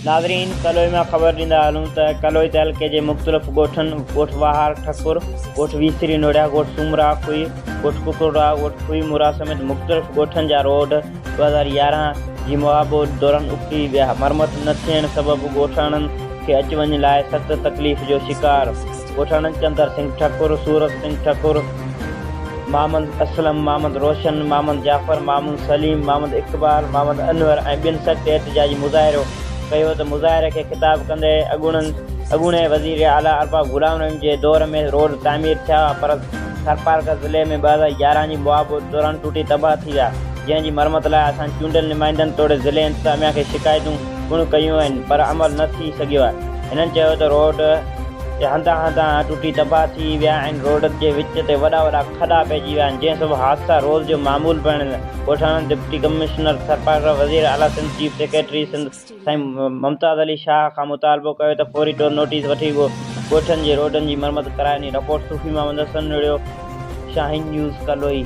नाज़रीन, क़लुई में ख़बर ॾींदा हलूं त क़लुई तालुके जे मुख़्तलिफ़ ॻोठनि ॻोठ वाहार ठकुर, ॻोठ वीसरी नोड़िया, ॻोठ सूमरा खुई, ॻोठ कुकुड़ा, ॻोठ खुई मुरा समेत मुख़्तलिफ़ ॻोठनि जा रोड 2011 जी मुआबो दौरान उखड़ी विया। मरमत न थियण सबबि ॻोठाणनि खे अच वञ लाइ सख़्त तकलीफ़ जो शिकार। ॻोठाणनि चंदर सिंह ठकुर, सूरत सिंह ठकुर, मोहम्मद असलम, मोहम्मद रोशन, मोहम्मद जाफ़र, मोहम्मद सलीम, मोहम्मद इक़बाल, मोहम्मद अनवर ऐं ॿियनि सख़्त एहतजाजी मुज़ाहिरो कयो त मुज़ाहिरे खे ख़िताब कंदे अॻूणे वज़ीर आला अरबाब ग़ुलाम नबी जे दौर में रोड तामीर थिया, पर सरपारका ज़िले में 2011 जी मुआबो दौरान टुटी तबाह थी विया, जंहिंजी मरमत लाइ असां चूंडियल नुमाइंदनि तोड़े ज़िले इंतिज़ामिया खे शिकायतूं पिणु कयूं आहिनि, पर अमल न थी सघियो आहे। हिननि चयो त रोड हंधा टुटी तबाह थी विया आहिनि, रोड जे विच ते वॾा खॾा पइजी विया आहिनि, जंहिं सबबु हादसा रोज़ जो मामूल पिणु। ॻोठाणनि डिप्टी कमिश्नर सरपारका वज़ीर आला सिंध चीफ सेक्रेटरी सिंध साईं मुमताज़ अली शाह खां मुतालबो कयो त फौरी तौर नोटिस वठी ॻोठनि जे रोडनि जी मरमत कराइणी। रिपोर्ट सूफ़ी मोहम्मद हसन, शाहीन न्यूज़, क़लुई।